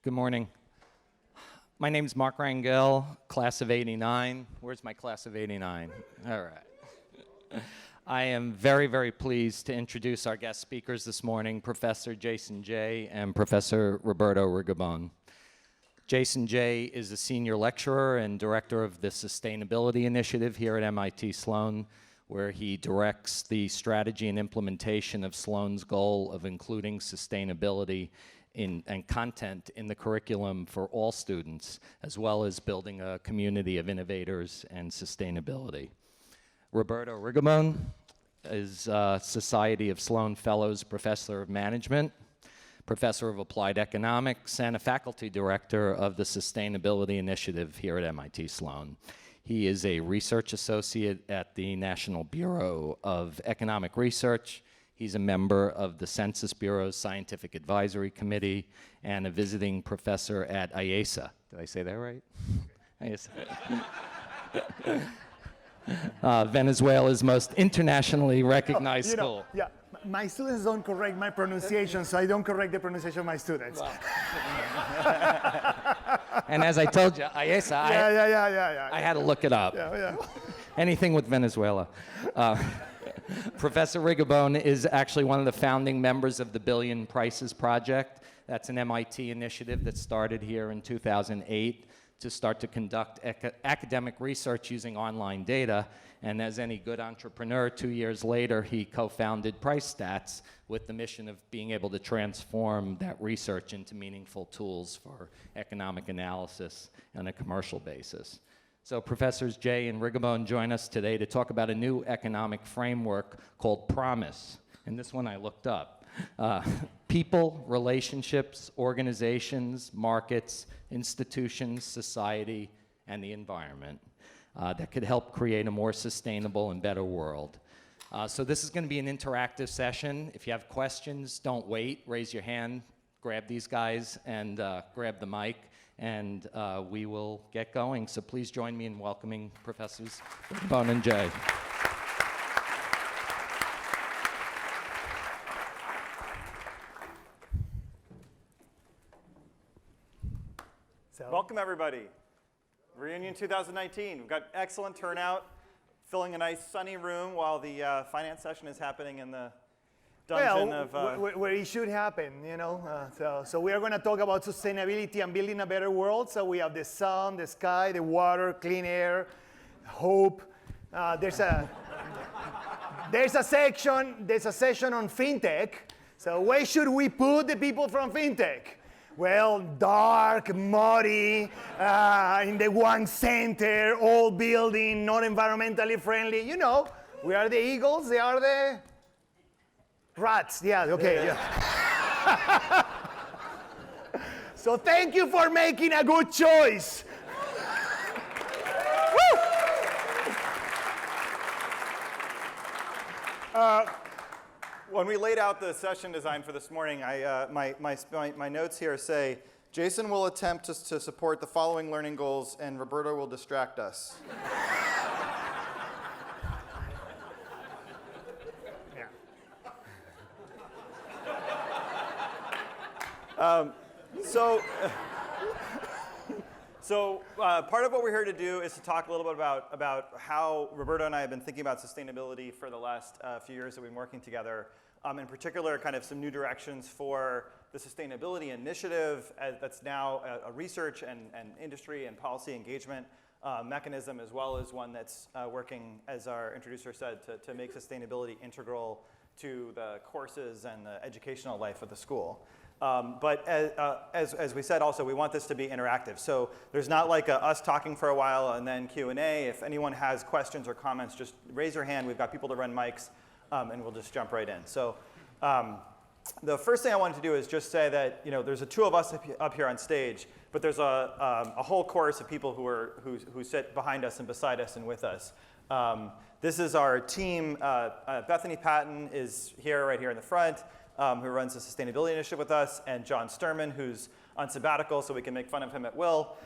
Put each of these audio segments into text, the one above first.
Good morning. My name's Mark Rangel, class of '89. Where's my class of '89? All right. I am very, very pleased to introduce our guest speakers this morning, Professor Jason Jay and Professor Roberto Rigobon. Jason Jay is a senior lecturer and director of the Sustainability Initiative here at MIT Sloan, where he directs the strategy and implementation of Sloan's goal of including sustainability and content in the curriculum for all students, as well as building a community of innovators and sustainability. Roberto Rigobon is Society of Sloan Fellows Professor of Management, Professor of Applied Economics, and a faculty director of the Sustainability Initiative here at MIT Sloan. He is a research associate at the National Bureau of Economic Research. He's a member of the Census Bureau's Scientific Advisory Committee and a visiting professor at IESA. Did I say that right? IESA. Venezuela's most internationally recognized school. Yeah, my students don't correct my pronunciation, so I don't correct the pronunciation of my students. Well. And as I told you, IESA, I had to look it up. Yeah. Anything with Venezuela. Professor Rigobon is actually one of the founding members of the Billion Prices Project. That's an MIT initiative that started here in 2008 to start to conduct academic research using online data. And as any good entrepreneur, 2 years later, he co-founded PriceStats with the mission of being able to transform that research into meaningful tools for economic analysis on a commercial basis. So Professors Jay and Rigobon join us today to talk about a new economic framework called PROMISE. And this one I looked up. People, relationships, organizations, markets, institutions, society, and the environment that could help create a more sustainable and better world. So this is going to be an interactive session. If you have questions, don't wait. Raise your hand, grab these guys, and grab the mic. And we will get going. So please join me in welcoming Professors Rigobon and Jay. Welcome, everybody. Reunion 2019. We've got excellent turnout, filling a nice sunny room while the finance session is happening in the dungeon where it should happen, you know. So we are going to talk about sustainability and building a better world. So we have the sun, the sky, the water, clean air, hope. There's a section on fintech. So where should we put the people from fintech? Well, dark, muddy, in the one center, old building, not environmentally friendly. You know, we are the eagles, they are the rats. Yeah, okay. Yeah. So thank you for making a good choice. When we laid out the session design for this morning, my notes here say, Jason will attempt to support the following learning goals, and Roberto will distract us. So part of what we're here to do is to talk a little bit about how Roberto and I have been thinking about sustainability for the last few years that we've been working together. In particular, kind of some new directions for the Sustainability Initiative that's now a research and industry and policy engagement mechanism, as well as one that's working, as our introducer said, to make sustainability integral to the courses and the educational life of the school. But as we said also, we want this to be interactive. So there's not like us talking for a while and then Q&A. If anyone has questions or comments, just raise your hand. We've got people to run mics, and we'll just jump right in. So the first thing I wanted to do is just say that there's the two of us up here on stage, but there's a whole chorus of people who sit behind us and beside us and with us. This is our team. Bethany Patton is right here in the front. Who runs the Sustainability Initiative with us, and John Sturman, who's on sabbatical, so we can make fun of him at will.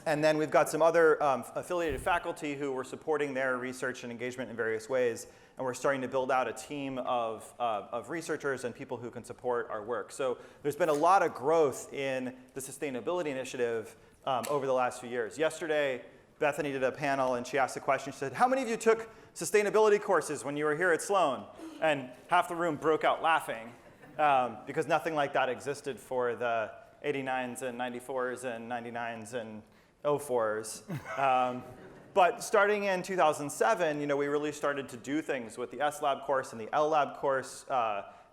And then we've got some other affiliated faculty who were supporting their research and engagement in various ways. And we're starting to build out a team of researchers and people who can support our work. So there's been a lot of growth in the sustainability initiative over the last few years. Yesterday, Bethany did a panel and she asked a question. She said, how many of you took sustainability courses when you were here at Sloan? And half the room broke out laughing because nothing like that existed for the 89s and 94s and 99s and 04s. But starting in 2007, we really started to do things with the S-Lab course and the L-Lab course,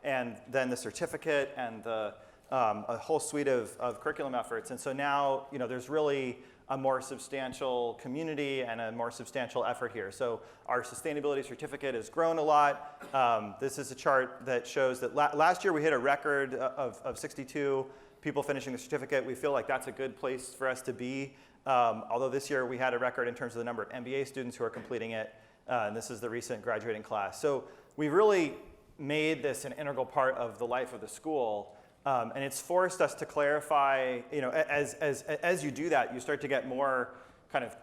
and then the certificate and a whole suite of curriculum efforts. And so now, there's really a more substantial community and a more substantial effort here. So our sustainability certificate has grown a lot. This is a chart that shows that last year we hit a record of 62 people finishing the certificate. We feel like that's a good place for us to be. Although this year we had a record in terms of the number of MBA students who are completing it, and this is the recent graduating class. So we really made this an integral part of the life of the school, and it's forced us to clarify, as you do that, you start to get more kind of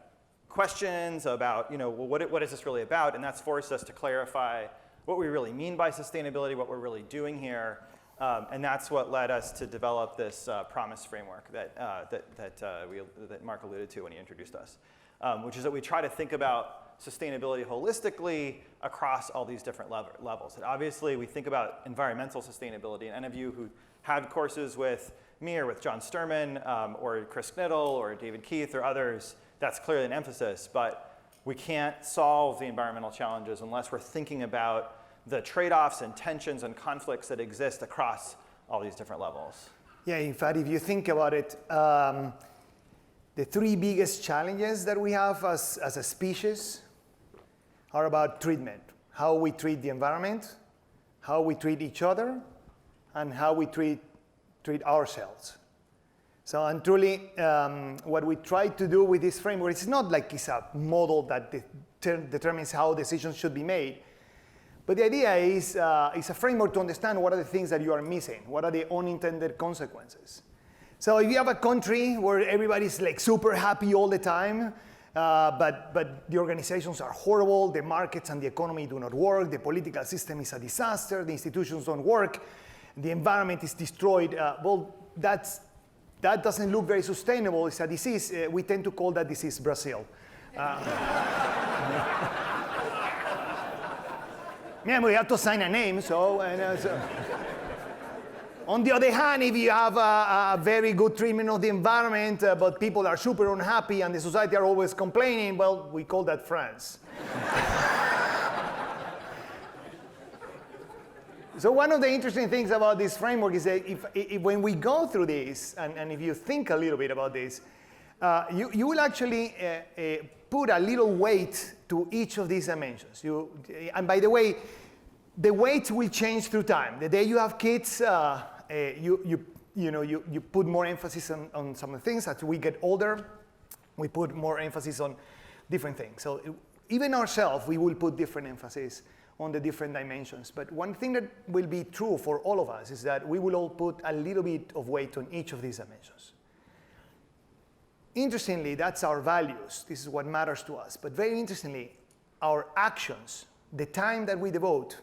questions about, well, what is this really about? And that's forced us to clarify what we really mean by sustainability, what we're really doing here. And that's what led us to develop this promise framework that Mark alluded to when he introduced us, which is that we try to think about sustainability holistically across all these different levels. And obviously, we think about environmental sustainability. And any of you who had courses with me or with John Sturman or Chris Knittel or David Keith or others, that's clearly an emphasis. But we can't solve the environmental challenges unless we're thinking about the trade-offs and tensions and conflicts that exist across all these different levels. Yeah, in fact, if you think about it, the three biggest challenges that we have as a species are about treatment. How we treat the environment, how we treat each other, and how we treat ourselves. So, and truly, what we try to do with this framework, it's not like it's a model that determines how decisions should be made. But the idea is it's a framework to understand what are the things that you are missing, what are the unintended consequences. So if you have a country where everybody's like super happy all the time, but the organizations are horrible, the markets and the economy do not work, the political system is a disaster, the institutions don't work, the environment is destroyed, well, that doesn't look very sustainable. It's a disease. We tend to call that disease Brazil. Yeah, we have to assign a name, so. On the other hand, if you have a very good treatment of the environment, but people are super unhappy and the society are always complaining, well, we call that France. So one of the interesting things about this framework is that if when we go through this, and if you think a little bit about this, you will actually put a little weight to each of these dimensions. And by the way, the weight will change through time. The day you have kids, you put more emphasis on some of the things. As we get older, we put more emphasis on different things. So even ourselves, we will put different emphasis on the different dimensions. But one thing that will be true for all of us is that we will all put a little bit of weight on each of these dimensions. Interestingly, that's our values. This is what matters to us. But very interestingly, our actions, the time that we devote,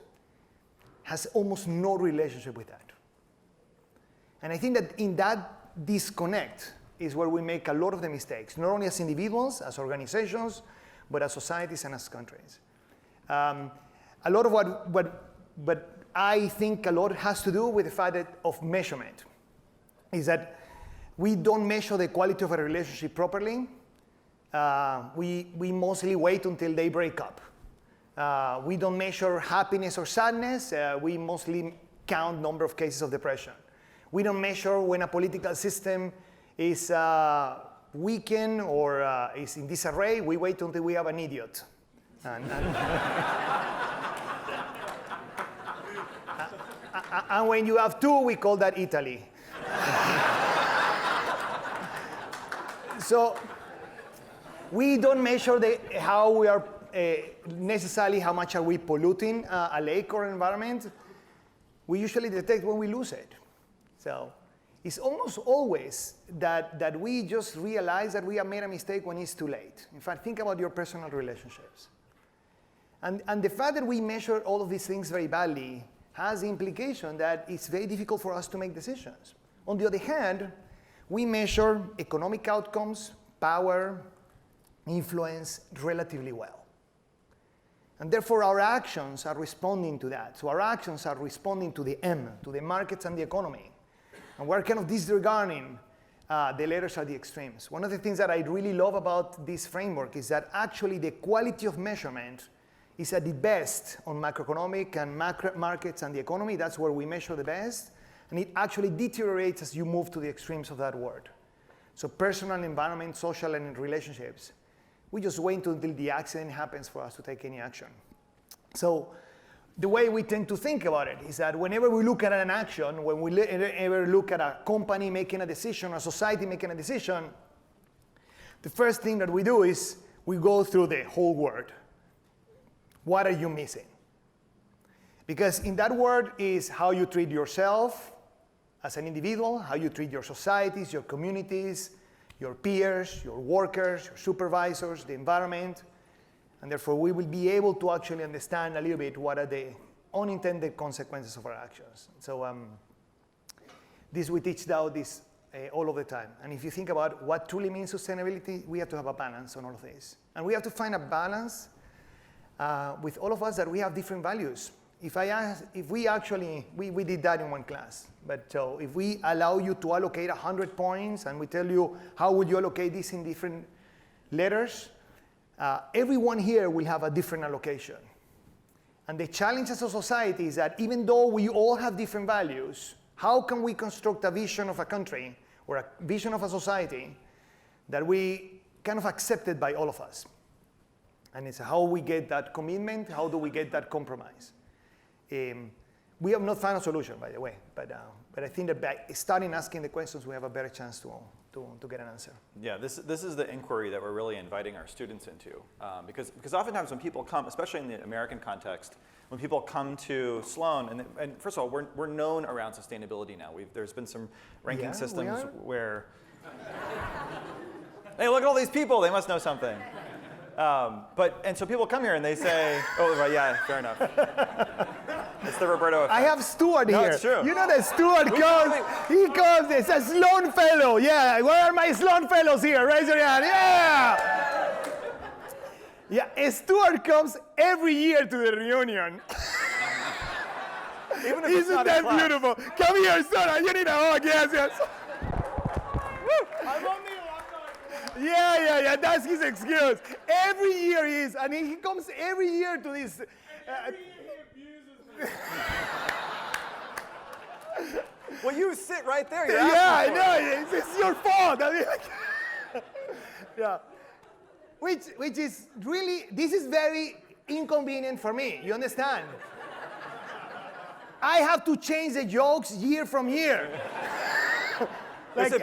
has almost no relationship with that. And I think that in that disconnect is where we make a lot of the mistakes, not only as individuals, as organizations, but as societies and as countries. A lot of what I think a lot has to do with the fact of measurement is that we don't measure the quality of a relationship properly. We mostly wait until they break up. We don't measure happiness or sadness. We mostly count number of cases of depression. We don't measure when a political system is weakened or is in disarray. We wait until we have an idiot. And when you have two, we call that Italy. So we don't measure how we are necessarily how much are we polluting a lake or environment. We usually detect when we lose it. So it's almost always that we just realize that we have made a mistake when it's too late. In fact, think about your personal relationships. And the fact that we measure all of these things very badly has the implication that it's very difficult for us to make decisions. On the other hand, we measure economic outcomes, power, influence relatively well. And therefore, our actions are responding to that. So our actions are responding to the M, to the markets and the economy. And we're kind of disregarding the letters at the extremes. One of the things that I really love about this framework is that actually the quality of measurement is at the best on macroeconomic and macro markets and the economy. That's where we measure the best. And it actually deteriorates as you move to the extremes of that word. So personal, environment, social, and relationships. We just wait until the accident happens for us to take any action. So the way we tend to think about it is that whenever we look at an action, when we ever look at a company making a decision, a society making a decision, the first thing that we do is we go through the whole word. What are you missing? Because in that word is how you treat yourself as an individual, how you treat your societies, your communities, your peers, your workers, your supervisors, the environment. And therefore, we will be able to actually understand a little bit what are the unintended consequences of our actions. So this we teach now this all of the time. And if you think about what truly means sustainability, we have to have a balance on all of this. And we have to find a balance with all of us that we have different values. If we did that in one class, but so if we allow you to allocate 100 points and we tell you how would you allocate this in different letters, everyone here will have a different allocation. And the challenge as a society is that even though we all have different values, how can we construct a vision of a country or a vision of a society that we kind of accepted by all of us? And it's how we get that commitment, how do we get that compromise? We have not found a solution, by the way, but I think that by starting asking the questions, we have a better chance to get an answer. Yeah, this is the inquiry that we're really inviting our students into. Because oftentimes when people come, especially in the American context, when people come to Sloan, and first of all, we're known around sustainability now. There's been some ranking systems where, hey, look at all these people, they must know something. And so people come here and they say, oh, right, yeah, fair enough. It's the Roberto effect. I have Stuart here. No, it's true. You know that Stuart comes, he comes, it's a Sloan Fellow. Yeah, where are my Sloan Fellows here? Raise your hand. Yeah! Yeah, Stuart comes every year to the reunion. Even if Isn't that beautiful? Come here, Stuart. You need a hug. Yes, yes. I'm on the alumni. Yeah, that's his excuse. Every year he is, and he comes every year to this. Well, you sit right there. You're Yeah, I know. It's your fault. I mean, yeah. Which is really, this is very inconvenient for me. You understand? I have to change the jokes year from year.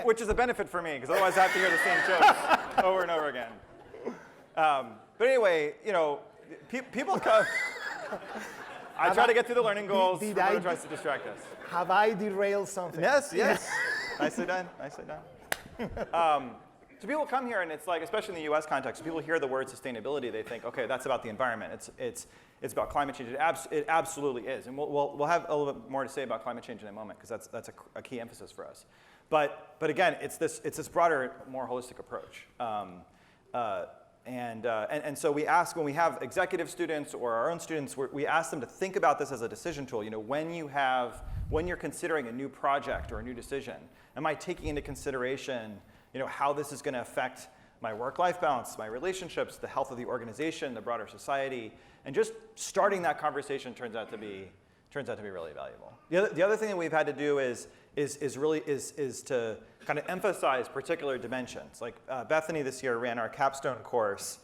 Which is a benefit for me, because otherwise I have to hear the same jokes over and over again. But anyway, you know, people come. I try to get through the learning goals. Roberto tries to distract us. Have I derailed something? Yes. Nicely done. So people come here, and it's like, especially in the U.S. context, people hear the word sustainability, they think, okay, that's about the environment. It's about climate change. It absolutely is, and we'll have a little bit more to say about climate change in a moment, because that's a key emphasis for us. But again, it's this broader, more holistic approach. And so we ask, when we have executive students or our own students, we ask them to think about this as a decision tool. You know, when you're considering a new project or a new decision, am I taking into consideration, you know, how this is going to affect my work-life balance, my relationships, the health of the organization, the broader society, and just starting that conversation turns out to be really valuable. The other thing that we've had to do is to kind of emphasize particular dimensions. Like Bethany this year ran our capstone course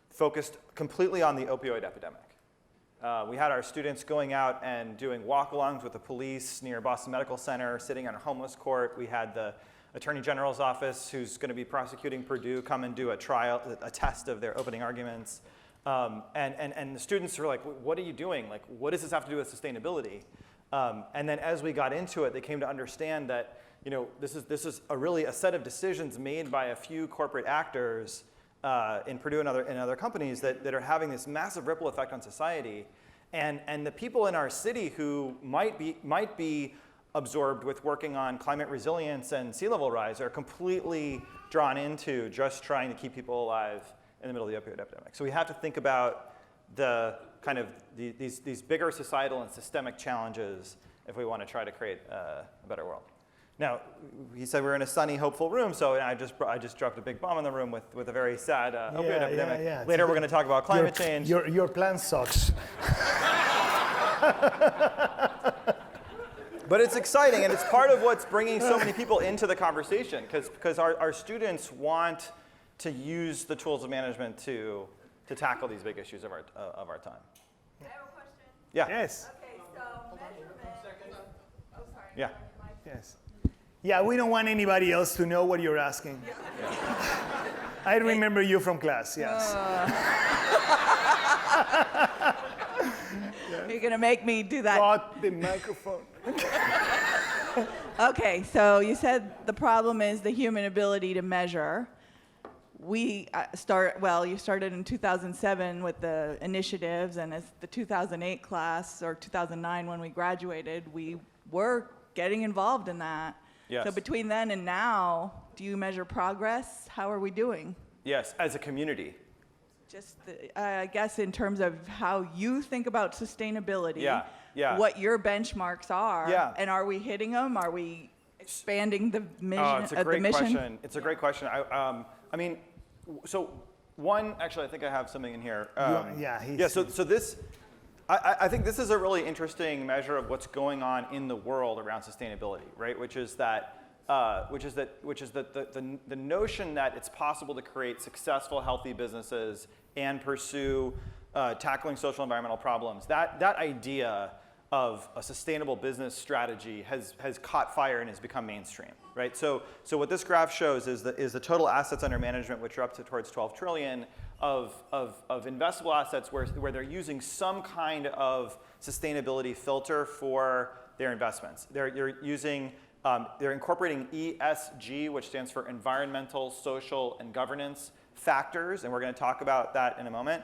focused completely on the opioid epidemic. We had our students going out and doing walk-alongs with the police near Boston Medical Center, sitting on a homeless court. We had the Attorney General's office, who's going to be prosecuting Purdue, come and do a test of their opening arguments. And the students were like, what are you doing? Like, what does this have to do with sustainability? And then as we got into it, they came to understand that this is really a set of decisions made by a few corporate actors in Purdue and other companies that are having this massive ripple effect on society. And the people in our city who might be absorbed with working on climate resilience and sea level rise are completely drawn into just trying to keep people alive in the middle of the opioid epidemic. So we have to think about the kind of these bigger societal and systemic challenges if we want to try to create a better world. Now, he said we're in a sunny, hopeful room, so I just dropped a big bomb in the room with a very sad opioid epidemic. Yeah. Later, we're going to talk about climate change. Your plan sucks. But it's exciting, and it's part of what's bringing so many people into the conversation, because our students want to use the tools of management to tackle these big issues of our time. I have a question. Yeah. Yes. Okay, so measurement. Oh, sorry. Yeah. Yes. Yeah, we don't want anybody else to know what you're asking. I remember you from class, yes. You're going to make me do that. Got the microphone. Okay, so you said the problem is the human ability to measure. You started in 2007 with the initiatives, and as the 2008 class, or 2009 when we graduated, we were getting involved in that. Yes. So between then and now, do you measure progress? How are we doing? Yes, as a community. Just, I guess, in terms of how you think about sustainability, what your benchmarks are, and are we hitting them? Are we expanding the mission? It's a great question. It's a great question. I mean, so one, actually, I think I have something in here. So this, I think this is a really interesting measure of what's going on in the world around sustainability, right? Which is the notion that it's possible to create successful, healthy businesses and pursue tackling social environmental problems. That idea of a sustainable business strategy has caught fire and has become mainstream, right? So what this graph shows is the total assets under management, which are up to towards 12 trillion, of investable assets where they're using some kind of sustainability filter for their investments. They're incorporating ESG, which stands for environmental, social, and governance factors, and we're going to talk about that in a moment.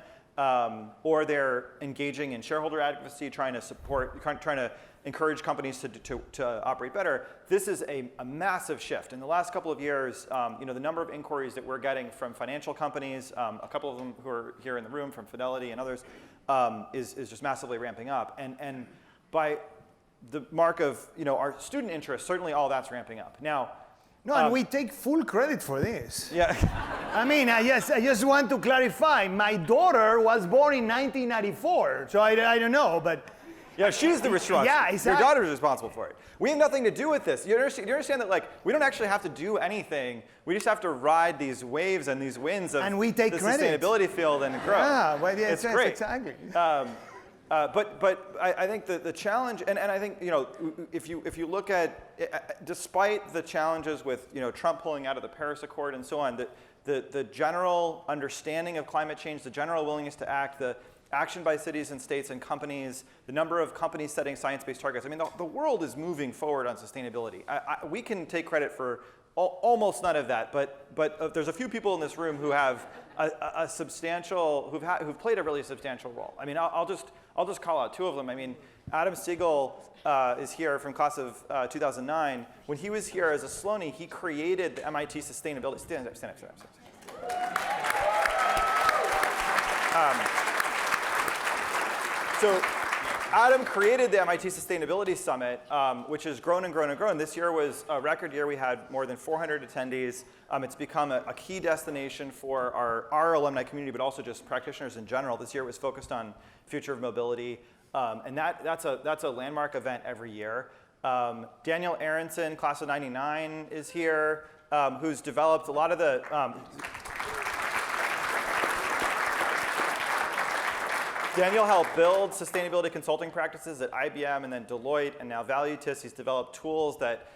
Or they're engaging in shareholder advocacy, trying to encourage companies to operate better. This is a massive shift. In the last couple of years, the number of inquiries that we're getting from financial companies, a couple of them who are here in the room from Fidelity and others, is just massively ramping up. And by the mark of our student interest, certainly all that's ramping up. Now, and we take full credit for this. Yeah. I mean, I just want to clarify. My daughter was born in 1994, so I don't know, but. Yeah, she's the responsible. Yeah, exactly. Your daughter's responsible for it. We have nothing to do with this. You understand that, we don't actually have to do anything. We just have to ride these waves and these winds of and we take the credit. sustainability field and grow. Yeah, well, it's great. Exactly. But I think the challenge, and I think if you look at, despite the challenges with Trump pulling out of the Paris Accord and so on, the general understanding of climate change, the general willingness to act, the action by cities and states and companies, the number of companies setting science-based targets. I mean, the world is moving forward on sustainability. We can take credit for almost none of that, but there's a few people in this room who have a substantial, who've played a really substantial role. I mean, I'll just call out two of them. I mean, Adam Siegel is here from class of 2009. When he was here as a Sloanie, he created the MIT Sustainability. Stand up. So Adam created the MIT Sustainability Summit, which has grown and grown and grown. This year was a record year. We had more than 400 attendees. It's become a key destination for our alumni community, but also just practitioners in general. This year was focused on future of mobility, and that's a landmark event every year. Daniel Aronson, class of '99, is here, who's developed a lot of the Daniel helped build sustainability consulting practices at IBM and then Deloitte and now Valuetis. He's developed tools that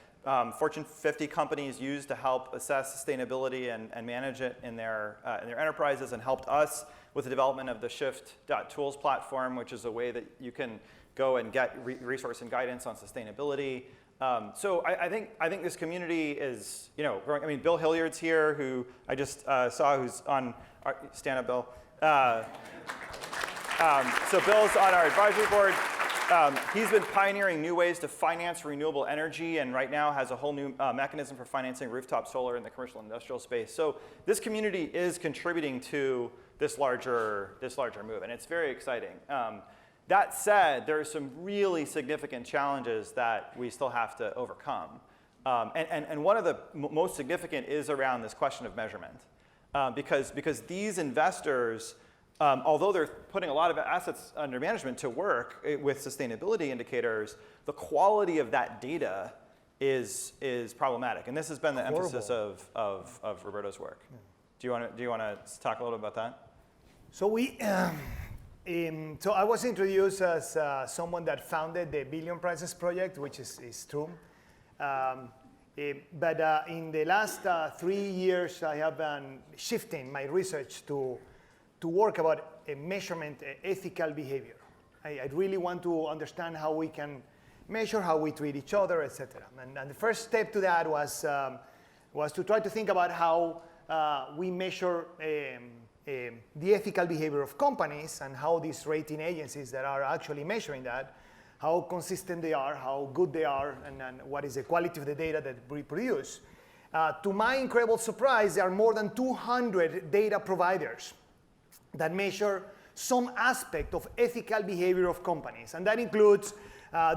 Fortune 50 companies use to help assess sustainability and manage it in their enterprises, and helped us with the development of the Shift.tools platform, which is a way that you can go and get resource and guidance on sustainability. So I think this community is, growing. I mean, Bill Hilliard's here, who I just saw, who's on our, stand up, Bill. So Bill's on our advisory board. He's been pioneering new ways to finance renewable energy, and right now has a whole new mechanism for financing rooftop solar in the commercial and industrial space. So this community is contributing to this larger move, and it's very exciting. That said, there are some really significant challenges that we still have to overcome. And one of the most significant is around this question of measurement. Because these investors, although they're putting a lot of assets under management to work with sustainability indicators, the quality of that data is problematic. And this has been the emphasis of Roberto's work. Yeah. Do you want to talk a little bit about that? So so I was introduced as someone that founded the Billion Prices Project, which is true. But in the last 3 years, I have been shifting my research to work about measurement, ethical behavior. I really want to understand how we can measure how we treat each other, etc. And the first step to that was to try to think about how we measure the ethical behavior of companies, and how these rating agencies that are actually measuring that, how consistent they are, how good they are, and what is the quality of the data that we produce. To my incredible surprise, there are more than 200 data providers that measure some aspect of ethical behavior of companies. And that includes,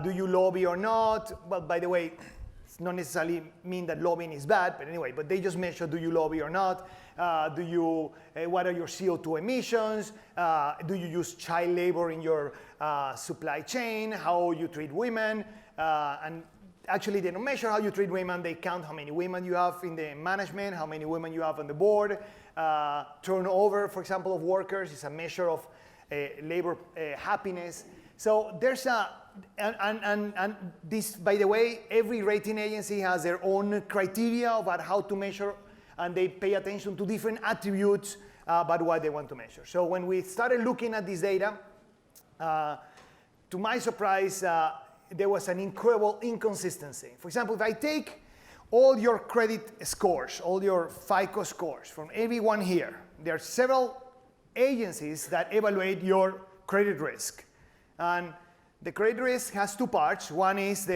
do you lobby or not? Well, by the way, it's not necessarily mean that lobbying is bad, but anyway, but they just measure, do you lobby or not? What are your CO2 emissions? Do you use child labor in your supply chain? How you treat women? And actually, they don't measure how you treat women. They count how many women you have in the management, how many women you have on the board. Turnover, for example, of workers is a measure of labor happiness. So there's and this, by the way, every rating agency has their own criteria about how to measure, and they pay attention to different attributes about what they want to measure. So when we started looking at this data, to my surprise, there was an incredible inconsistency. For example, if I take all your credit scores, all your FICO scores from everyone here, there are several agencies that evaluate your credit risk. And the credit risk has two parts. One is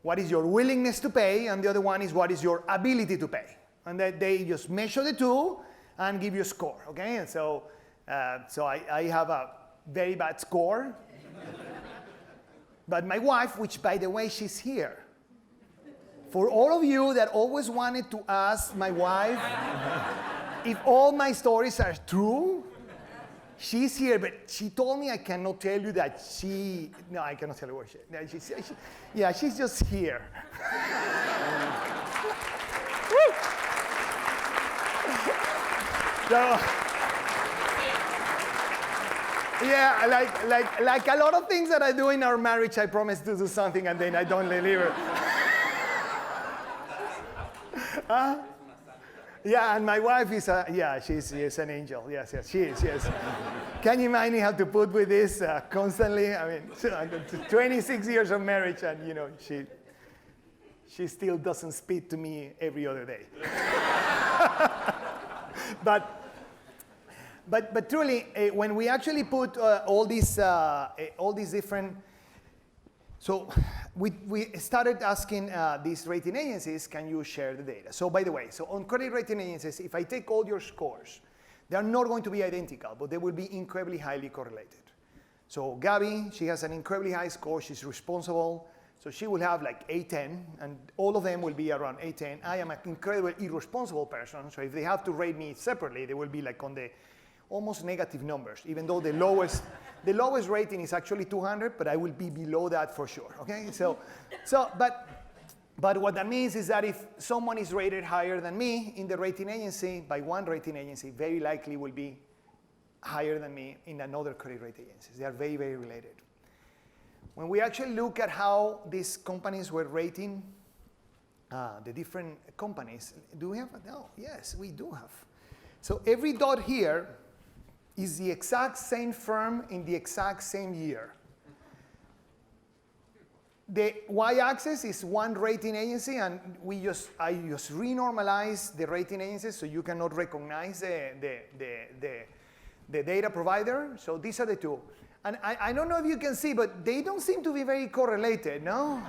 what is your willingness to pay, and the other one is what is your ability to pay. And that they just measure the two and give you a score, okay? And so I have a very bad score. But my wife, which by the way, she's here. For all of you that always wanted to ask my wife if all my stories are true, she's here, but she told me I cannot tell you that no, I cannot tell you where she's just here. So, yeah, like a lot of things that I do in our marriage, I promise to do something and then I don't deliver. Yeah, and my wife is she's an angel. Yes, she is. Yes. Can you imagine how to put with this constantly? I mean, 26 years of marriage, and she still doesn't speak to me every other day. But truly, when we actually put all these different, so we started asking these rating agencies, can you share the data? So by the way, so on credit rating agencies, if I take all your scores, they are not going to be identical, but they will be incredibly highly correlated. So Gabby, she has an incredibly high score. She's responsible. So she will have like A10, and all of them will be around A10. I am an incredibly irresponsible person, so if they have to rate me separately, they will be like on the almost negative numbers, even though the lowest rating is actually 200, but I will be below that for sure, okay? But what that means is that if someone is rated higher than me in the rating agency, by one rating agency, very likely will be higher than me in another credit rating agency. They are very, very related. When we actually look at how these companies were rating the different companies, do we have? No, yes, we do have. So every dot here is the exact same firm in the exact same year. The y-axis is one rating agency, and I just renormalize the rating agencies so you cannot recognize the data provider. So these are the two. And I don't know if you can see, but they don't seem to be very correlated, no?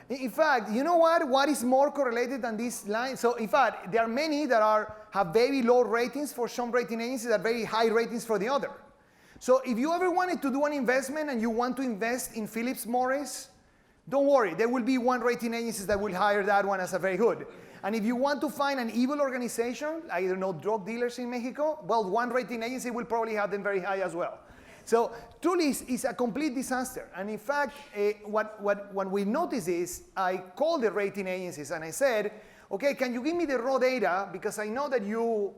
In fact, you know what? What is more correlated than this line? So in fact, there are many that have very low ratings for some rating agencies and very high ratings for the other. So if you ever wanted to do an investment and you want to invest in Philip Morris, don't worry, there will be one rating agency that will hire that one as a very good. And if you want to find an evil organization, I don't know, drug dealers in Mexico, well, one rating agency will probably have them very high as well. So truly, it's a complete disaster. And in fact, what we noticed is I called the rating agencies and I said, okay, can you give me the raw data? Because I know that you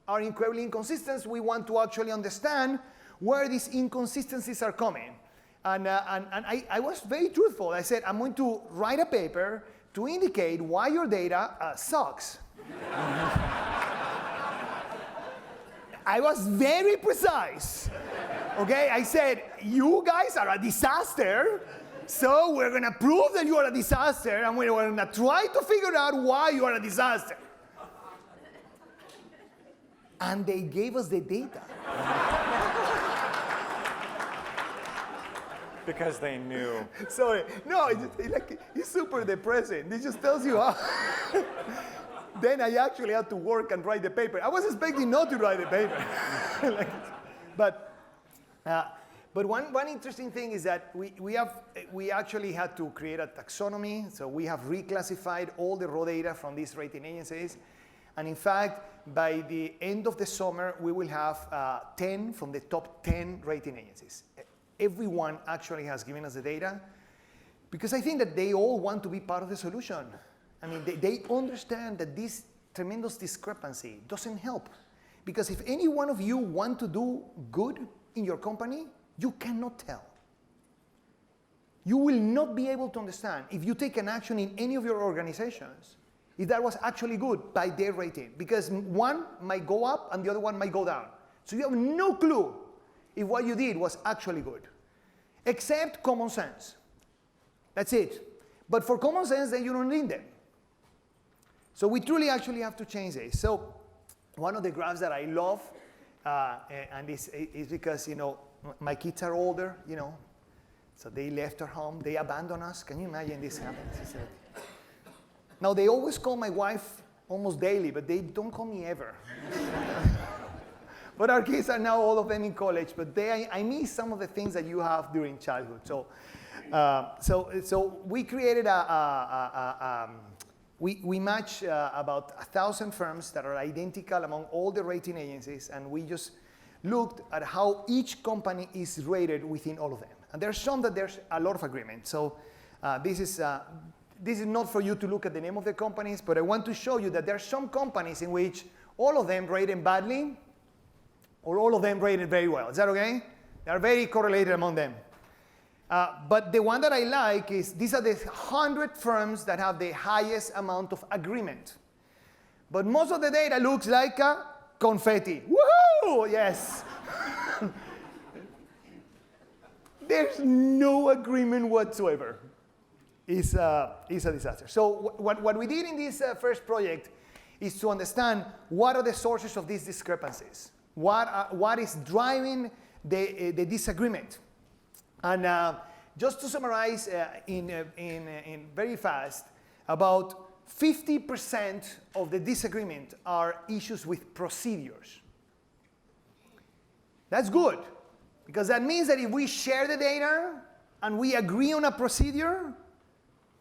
are incredibly inconsistent. We want to actually understand where these inconsistencies are coming. And I was very truthful. I said, I'm going to write a paper to indicate why your data sucks. I was very precise. Okay, I said, you guys are a disaster, so we're going to prove that you are a disaster, and we're going to try to figure out why you are a disaster. And they gave us the data. Because they knew. Sorry, no, it's super depressing. This just tells you how. Then I actually had to work and write the paper. I was expecting not to write the paper. But one interesting thing is that we actually had to create a taxonomy. So we have reclassified all the raw data from these rating agencies. And in fact, by the end of the summer, we will have 10 from the top 10 rating agencies. Everyone actually has given us the data because I think that they all want to be part of the solution. I mean, they understand that this tremendous discrepancy doesn't help. Because if any one of you want to do good in your company, you cannot tell. You will not be able to understand if you take an action in any of your organizations, if that was actually good by their rating. Because one might go up and the other one might go down. So you have no clue if what you did was actually good. Except common sense. That's it. But for common sense, then you don't need them. So we truly actually have to change this. So one of the graphs that I love, and it's because, you know, my kids are older, you know, so they left our home, they abandoned us. Can you imagine this happens? Now, they always call my wife almost daily, but they don't call me ever. But our kids are now all of them in college, but I miss some of the things that you have during childhood. So we created we match about 1,000 firms that are identical among all the rating agencies, and we just looked at how each company is rated within all of them. And there's some that there's a lot of agreement. So this is not for you to look at the name of the companies, but I want to show you that there are some companies in which all of them rated badly, or all of them rated very well. Is that okay? They are very correlated among them. But the one that I like is, these are the 100 firms that have the highest amount of agreement. But most of the data looks like a confetti. Woohoo! Yes. There's no agreement whatsoever. It's a disaster. So what we did in this first project is to understand what are the sources of these discrepancies. What is driving the disagreement? And just to summarize in very fast, about 50% of the disagreement are issues with procedures. That's good, because that means that if we share the data and we agree on a procedure,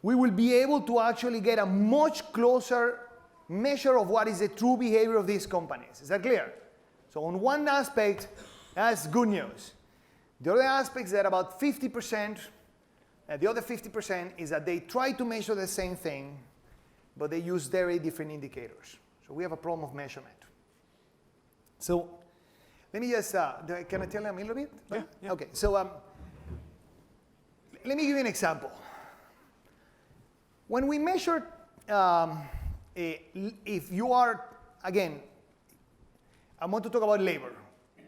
we will be able to actually get a much closer measure of what is the true behavior of these companies. Is that clear? So on one aspect, that's good news. The other aspect is that about 50%, the other 50% is that they try to measure the same thing, but they use very different indicators. So we have a problem of measurement. So let me just, can I tell them a little bit? Yeah. Okay, so let me give you an example. When we measure, if you are, again, I want to talk about labor.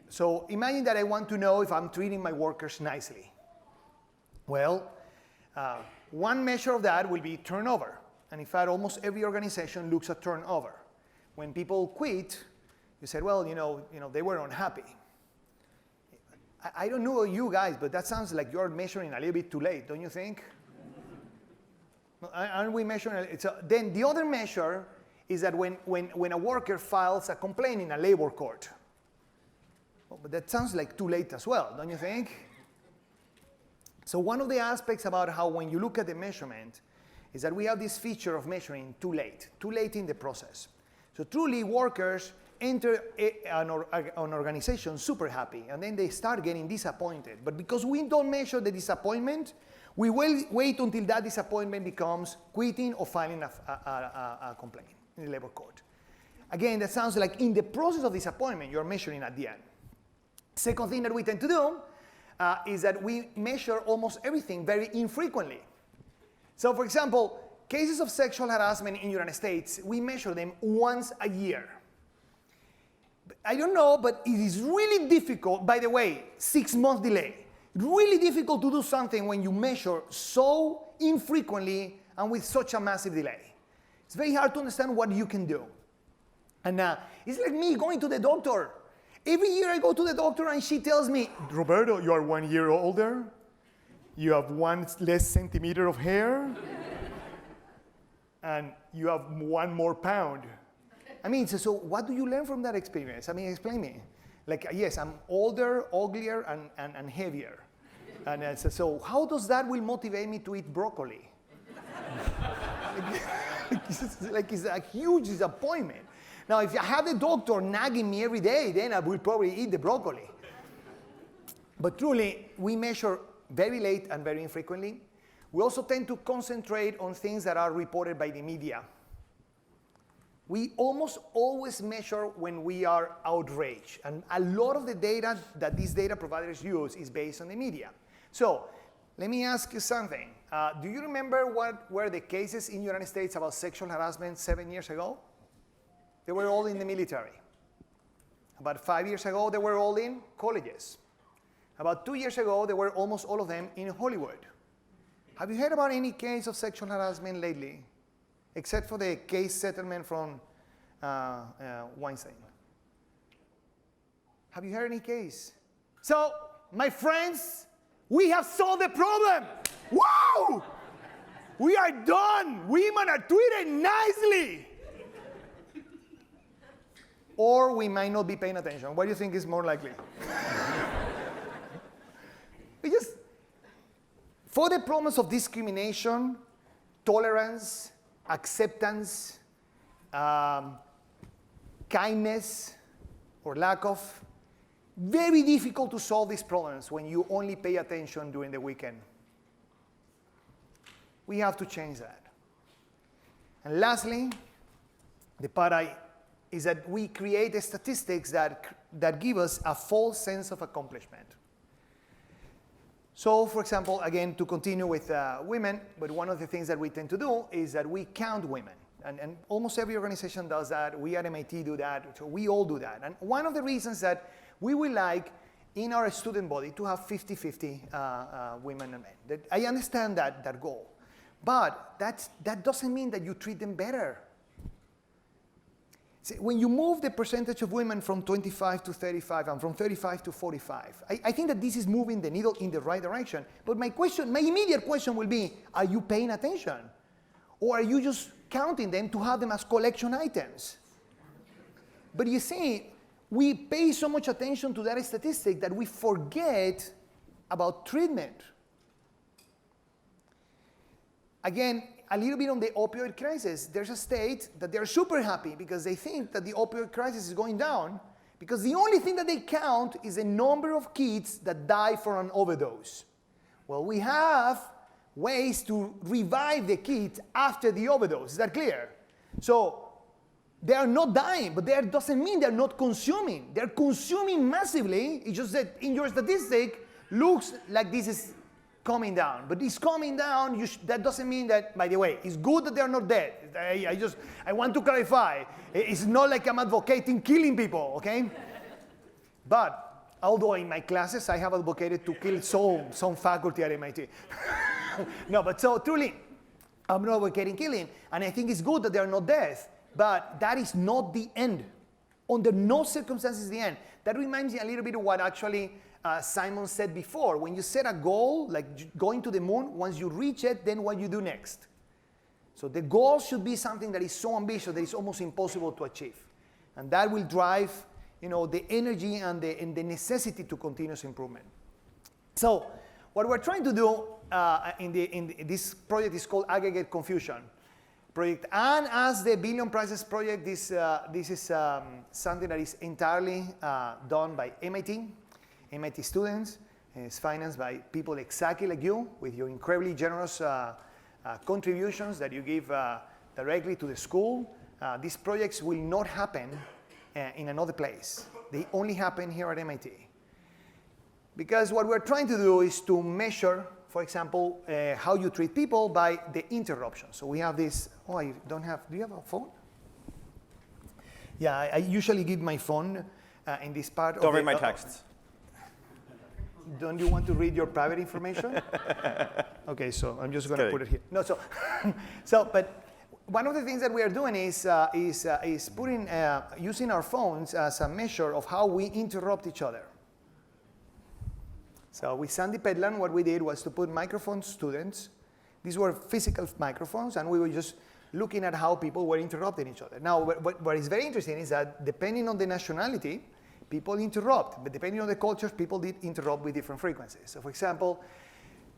So imagine that I want to know if I'm treating my workers nicely. Well, One measure of that will be turnover. And in fact, almost every organization looks at turnover. When people quit, you said, well, they were unhappy. I don't know you guys, but that sounds like you're measuring a little bit too late, don't you think? Aren't we measuring? Then the other measure is that when a worker files a complaint in a labor court. Well, but that sounds like too late as well, don't you think? So one of the aspects about how when you look at the measurement is that we have this feature of measuring too late in the process. So truly workers enter an organization super happy, and then they start getting disappointed. But because we don't measure the disappointment, we will wait until that disappointment becomes quitting or filing a complaint in the labor court. Again, that sounds like in the process of disappointment, you're measuring at the end. Second thing that we tend to do is that we measure almost everything very infrequently. So for example, cases of sexual harassment in the United States, we measure them once a year. I don't know, but it is really difficult, by the way, 6-month delay. Really difficult to do something when you measure so infrequently and with such a massive delay. It's very hard to understand what you can do. And it's like me going to the doctor. Every year I go to the doctor and she tells me, Roberto, you are 1 year older. You have 1 less centimeter of hair. And you have 1 more pound. I mean, so what do you learn from that experience? I mean, explain me. Like, yes, I'm older, uglier, and heavier. And so how does that will motivate me to eat broccoli? It's a huge disappointment. Now, if I have the doctor nagging me every day, then I will probably eat the broccoli. But truly, we measure very late and very infrequently. We also tend to concentrate on things that are reported by the media. We almost always measure when we are outraged. And a lot of the data that these data providers use is based on the media. So let me ask you something. Do you remember what were the cases in the United States about sexual harassment 7 years ago? They were all in the military. About 5 years ago, they were all in colleges. About 2 years ago, they were almost all of them in Hollywood. Have you heard about any case of sexual harassment lately? Except for the case settlement from Weinstein. Have you heard any case? So, my friends, we have solved the problem. Wow! We are done. Women are treated nicely. Or we might not be paying attention. What do you think is more likely? Because for the problems of discrimination, tolerance, acceptance, kindness, or lack of, very difficult to solve these problems when you only pay attention during the weekend. We have to change that. And lastly, the part is that we create statistics that give us a false sense of accomplishment. So, for example, again, to continue with women, but one of the things that we tend to do is that we count women. And almost every organization does that. We at MIT do that. So we all do that. And one of the reasons that we would like in our student body to have 50-50 women and men. I understand that goal. But that doesn't mean that you treat them better. See, when you move the percentage of women from 25 to 35 and from 35 to 45, I think that this is moving the needle in the right direction. But my immediate question will be, are you paying attention? Or are you just counting them to have them as collection items? But you see, we pay so much attention to that statistic that we forget about treatment. Again, a little bit on the opioid crisis. There's a state that they're super happy because they think that the opioid crisis is going down because the only thing that they count is the number of kids that die from an overdose. Well, we have ways to revive the kids after the overdose. Is that clear? So they are not dying, but that doesn't mean they're not consuming. They're consuming massively. It's just that in your statistic, looks like this is coming down. But it's coming down, that doesn't mean that, by the way, it's good that they're not dead. I want to clarify. It's not like I'm advocating killing people, okay? But although in my classes I have advocated to kill some faculty at MIT. No, but so truly, I'm not advocating killing, and I think it's good that there are no deaths, but that is not the end. Under no circumstances the end. That reminds me a little bit of what actually Simon said before. When you set a goal, like going to the moon, once you reach it, then what you do next. So the goal should be something that is so ambitious that it's almost impossible to achieve. And that will drive, the energy and the necessity to continuous improvement. So what we're trying to do in this project is called Aggregate Confusion Project. And as the Billion Prizes Project, this is something that is entirely done by MIT students. It's financed by people exactly like you, with your incredibly generous contributions that you give directly to the school. These projects will not happen in another place. They only happen here at MIT. Because what we're trying to do is to measure, for example, how you treat people by the interruption. So we have this, do you have a phone? Yeah, I usually give my phone in this part. Don't read my texts. Don't you want to read your private information? Okay, so I'm just going to put it here. No, but one of the things that we are doing is putting using our phones as a measure of how we interrupt each other. So with Sandy Pedlan, what we did was to put microphones students. These were physical microphones, and we were just looking at how people were interrupting each other. Now, what is very interesting is that depending on the nationality, people interrupt, but depending on the cultures, people did interrupt with different frequencies. So for example,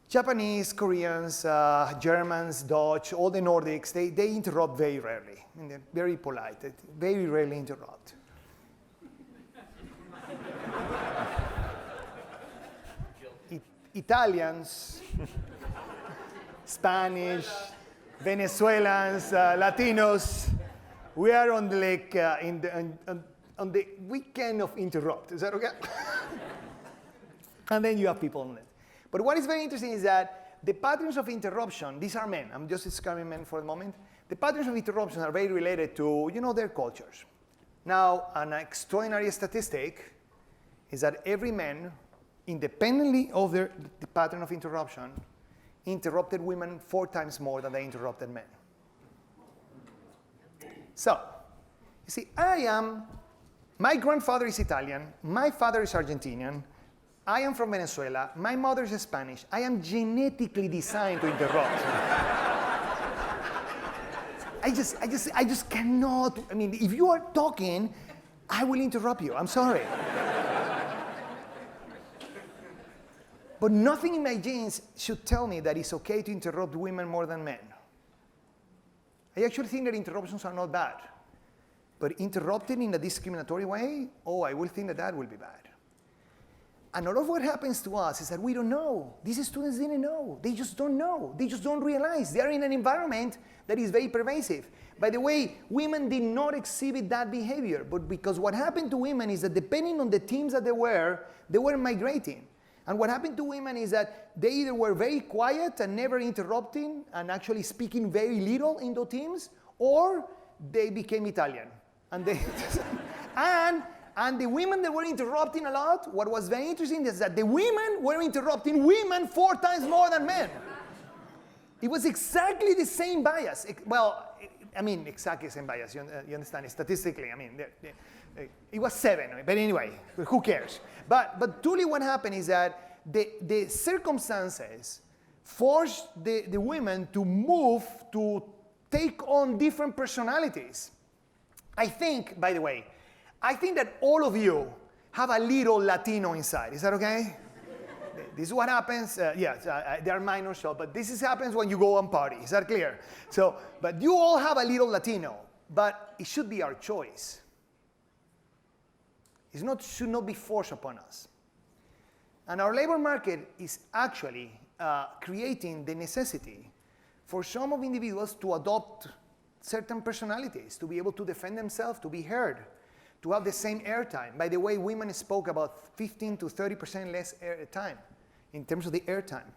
Japanese, Koreans, Germans, Dutch, all the Nordics, they interrupt very rarely. I mean, they're very polite. They very rarely interrupt. Italians, Spanish, Venezuelans, Latinos, we are on the on the weekend of interrupt. Is that okay? And then you have people on it. But what is very interesting is that the patterns of interruption, these are men. I'm just describing men for the moment. The patterns of interruption are very related to, their cultures. Now, an extraordinary statistic is that every man, independently of the pattern of interruption, interrupted women 4 times more than they interrupted men. So, you see, my grandfather is Italian, my father is Argentinian, I am from Venezuela, my mother is Spanish, I am genetically designed to interrupt. I just cannot, if you are talking, I will interrupt you, I'm sorry. But nothing in my genes should tell me that it's okay to interrupt women more than men. I actually think that interruptions are not bad. But interrupting in a discriminatory way, I will think that will be bad. And all of what happens to us is that we don't know. These students didn't know. They just don't know. They just don't realize. They are in an environment that is very pervasive. By the way, women did not exhibit that behavior. But because what happened to women is that depending on the teams that they were migrating. And what happened to women is that they either were very quiet and never interrupting and actually speaking very little in those teams, or they became Italian. And and the women that were interrupting a lot, what was very interesting is that the women were interrupting women 4 times more than men. It was exactly the same bias. Exactly the same bias, you understand, statistically. It was 7, but anyway, who cares? But truly what happened is that the circumstances forced the women to move, to take on different personalities. I think, by the way, that all of you have a little Latino inside. Is that okay? This is what happens. There are minor shows, but this happens when you go and party. Is that clear? So, but you all have a little Latino, but it should be our choice. Should not be forced upon us. And our labor market is actually creating the necessity for some of individuals to adopt certain personalities, to be able to defend themselves, to be heard, to have the same airtime. By the way, women spoke about 15 to 30% less airtime in terms of the airtime.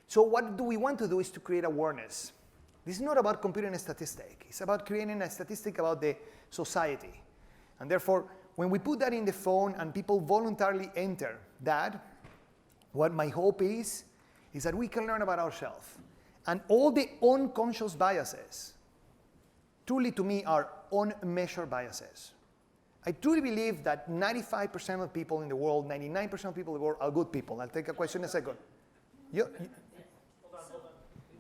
So what do we want to do is to create awareness. This is not about computing a statistic. It's about creating a statistic about the society. And therefore, when we put that in the phone and people voluntarily enter that, what my hope is is that we can learn about ourselves. And all the unconscious biases, truly to me, are unmeasured biases. I truly believe that 95% of people in the world, 99% of people in the world are good people. I'll take a question in a second. Hold on.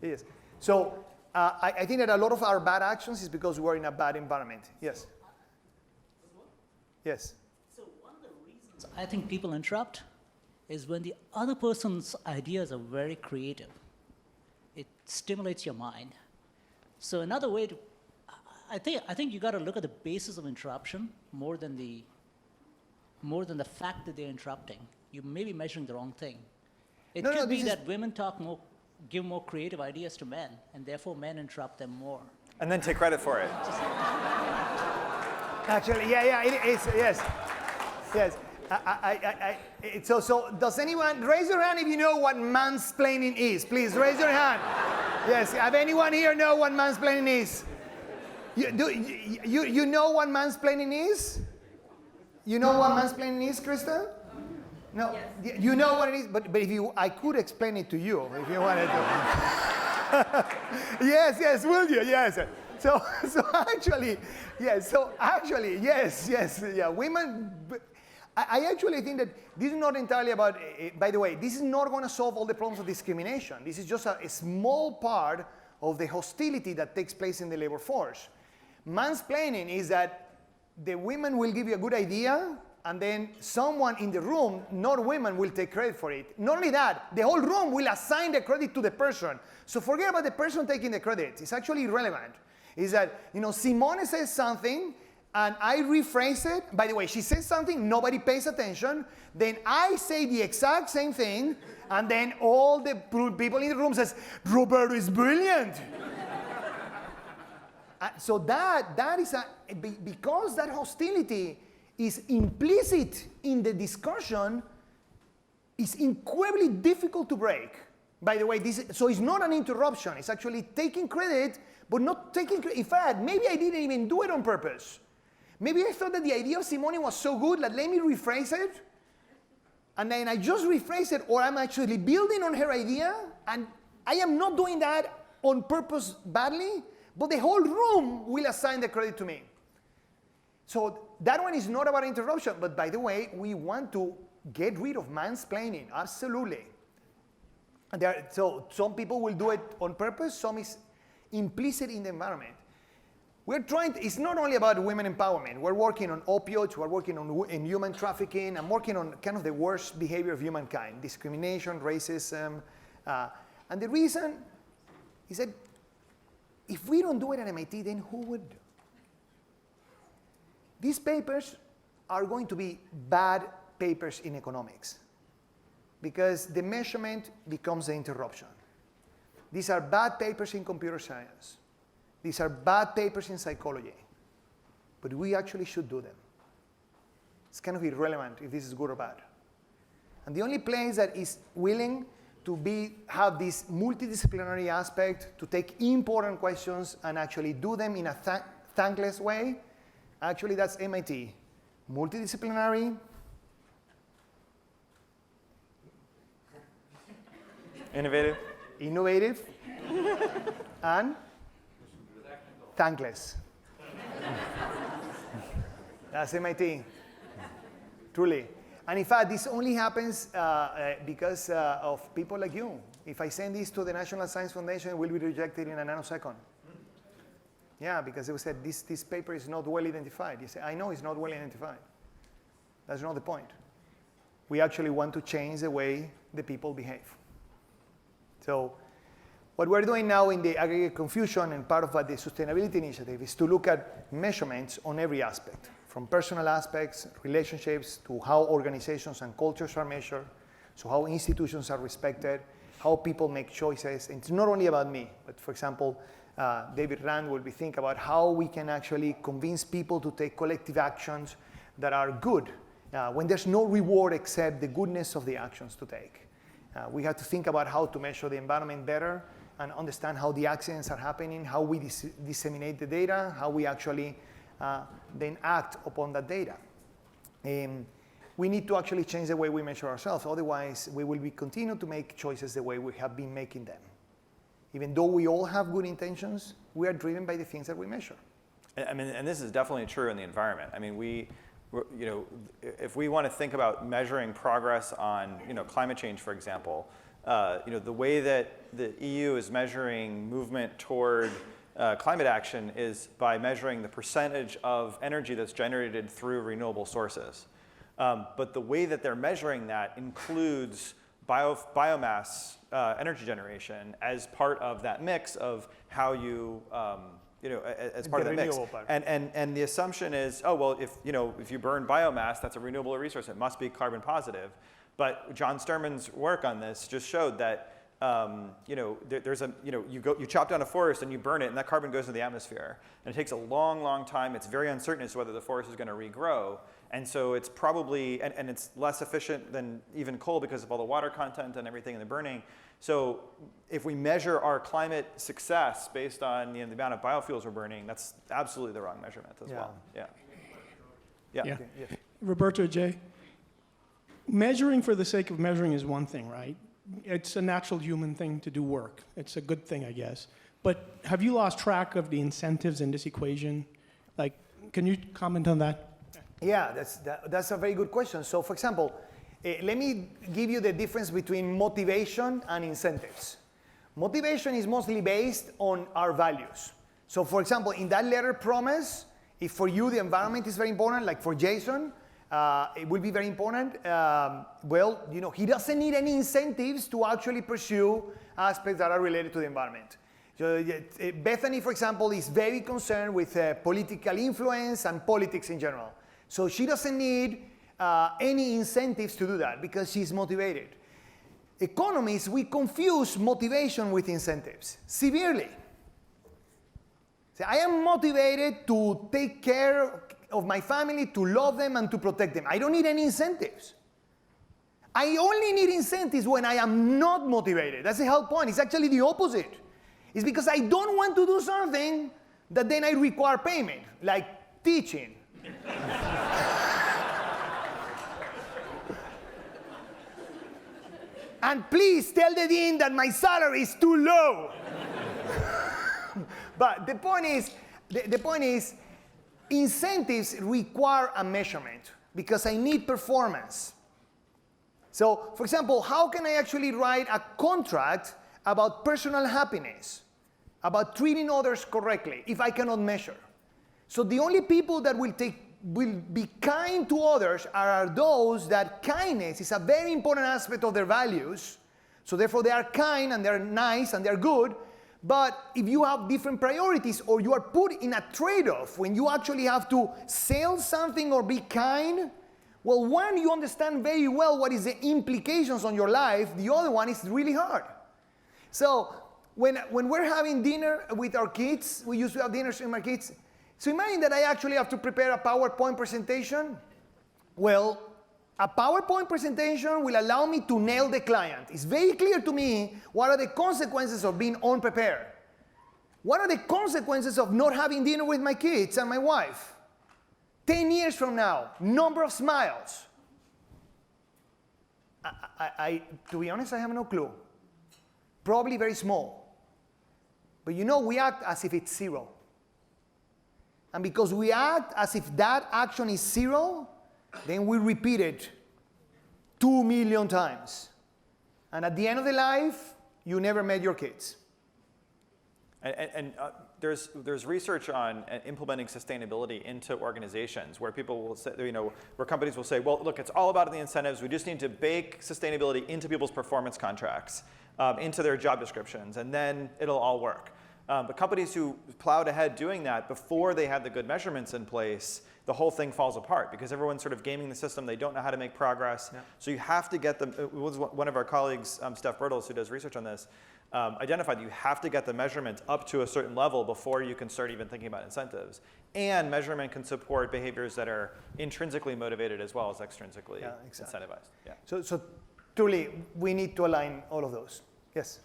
Yes. So I think that a lot of our bad actions is because we're in a bad environment. Yes. Yes. So one of the reasons I think people interrupt is when the other person's ideas are very creative. It stimulates your mind. So another way to, I think you got to look at the basis of interruption more than the fact that they're interrupting. You may be measuring the wrong thing. It could be that women give more creative ideas to men, and therefore men interrupt them more. And then take credit for it. Actually, yeah, it is, yes. So does anyone, raise your hand if you know what mansplaining is. Please, raise your hand. Yes, have anyone here know what mansplaining is? You know what mansplaining is? You know what mansplaining is, Krista? No, yes. You know what it is, but I could explain it to you if you wanted to. Yes, will you? Yes. So actually, yes. Yeah, women. I actually think that this is not entirely about. By the way, this is not going to solve all the problems of discrimination. This is just a small part of the hostility that takes place in the labor force. Mansplaining is that the women will give you a good idea, and then someone in the room, not women, will take credit for it. Not only that, the whole room will assign the credit to the person. So forget about the person taking the credit. It's actually irrelevant. Is that, Simone says something, and I rephrase it. By the way, she says something, nobody pays attention. Then I say the exact same thing, and then all the people in the room says, Roberto is brilliant. So that is because that hostility is implicit in the discussion, is incredibly difficult to break. By the way, so it's not an interruption. It's actually taking credit, but not taking credit. In fact, maybe I didn't even do it on purpose. Maybe I thought that the idea of Simone was so good that let me rephrase it. And then I just rephrase it, or I'm actually building on her idea, and I am not doing that on purpose badly, but the whole room will assign the credit to me. So that one is not about interruption, but by the way, we want to get rid of mansplaining, absolutely. And so some people will do it on purpose, some is implicit in the environment. It's not only about women empowerment. We're working on opioids, we're working in human trafficking, I'm working on kind of the worst behavior of humankind, discrimination, racism. And the reason is that if we don't do it at MIT, then who would? These papers are going to be bad papers in economics because the measurement becomes the interruption. These are bad papers in computer science. These are bad papers in psychology. But we actually should do them. It's kind of irrelevant if this is good or bad. And the only place that is willing to have this multidisciplinary aspect, to take important questions and actually do them in a thankless way, actually that's MIT. Multidisciplinary. Innovative. And thankless. That's MIT. Truly. And in fact, this only happens because of people like you. If I send this to the National Science Foundation, it will be rejected in a nanosecond. Yeah, because they said this paper is not well identified. You say, I know it's not well identified. That's not the point. We actually want to change the way the people behave. So what we're doing now in the aggregate confusion and part of what the sustainability initiative is to look at measurements on every aspect, from personal aspects, relationships, to how organizations and cultures are measured, so how institutions are respected, how people make choices. And it's not only about me, but for example, David Rand will be thinking about how we can actually convince people to take collective actions that are good when there's no reward except the goodness of the actions to take. We have to think about how to measure the environment better and understand how the accidents are happening, how we disseminate the data, how we actually then act upon that data. we need to actually change the way we measure ourselves. Otherwise, we will continue to make choices the way we have been making them. Even though we all have good intentions, we are driven by the things that we measure. I mean, and this is definitely true in the environment. I mean, if we want to think about measuring progress on, climate change, for example, the way that the EU is measuring movement toward climate action is by measuring the percentage of energy that's generated through renewable sources. But the way that they're measuring that includes biomass energy generation as part of that mix of how you, as part of that mix. And the assumption is, oh, well, if you burn biomass, that's a renewable resource. It must be carbon positive. But John Sturman's work on this just showed that you chop down a forest and you burn it, and that carbon goes into the atmosphere. And it takes a long, long time. It's very uncertain as to whether the forest is going to regrow. And so it's probably, and it's less efficient than even coal because of all the water content and everything in the burning. So if we measure our climate success based on the amount of biofuels we're burning, that's absolutely the wrong measurement as well. Yeah. Okay, Roberto J. Measuring for the sake of measuring is one thing, right? It's a natural human thing to do work. It's a good thing, I guess. But have you lost track of the incentives in this equation? Like, can you comment on that? Yeah, that's a very good question. So, for example, let me give you the difference between motivation and incentives. Motivation is mostly based on our values. So, for example, in that letter promise, if for you the environment is very important, like for Jason, it will be very important. He doesn't need any incentives to actually pursue aspects that are related to the environment. So, Bethany, for example, is very concerned with political influence and politics in general. So she doesn't need any incentives to do that because she's motivated. Economists, we confuse motivation with incentives severely. So I am motivated to take care of my family, to love them, and to protect them. I don't need any incentives. I only need incentives when I am not motivated. That's the whole point. It's actually the opposite. It's because I don't want to do something that then I require payment, like teaching. And please tell the dean that my salary is too low. But the point is, incentives require a measurement because I need performance. So, for example, how can I actually write a contract about personal happiness, about treating others correctly, if I cannot measure? So the only people that will be kind to others are those that kindness is a very important aspect of their values. So therefore they are kind and they're nice and they're good. But if you have different priorities or you are put in a trade-off when you actually have to sell something or be kind, well, one, you understand very well what is the implications on your life. The other one is really hard. So when we're having dinner with our kids, we used to have dinners with my kids. So imagine that I actually have to prepare a PowerPoint presentation. Well, a PowerPoint presentation will allow me to nail the client. It's very clear to me what are the consequences of being unprepared. What are the consequences of not having dinner with my kids and my wife? 10 years from now, number of smiles. To be honest, I have no clue. Probably very small. But we act as if it's zero. And because we act as if that action is zero, then we repeat it 2 million times. And at the end of the life, you never met your kids. And there's research on implementing sustainability into organizations where people will say, where companies will say, well, look, it's all about the incentives. We just need to bake sustainability into people's performance contracts, into their job descriptions, and then it'll all work. But companies who plowed ahead doing that before they had the good measurements in place, the whole thing falls apart because everyone's sort of gaming the system. They don't know how to make progress. Yeah. So you have to get them. One of our colleagues, Steph Bertels, who does research on this, identified you have to get the measurement up to a certain level before you can start even thinking about incentives. And measurement can support behaviors that are intrinsically motivated as well as extrinsically incentivized. Yeah. So truly, we need to align all of those. Yes.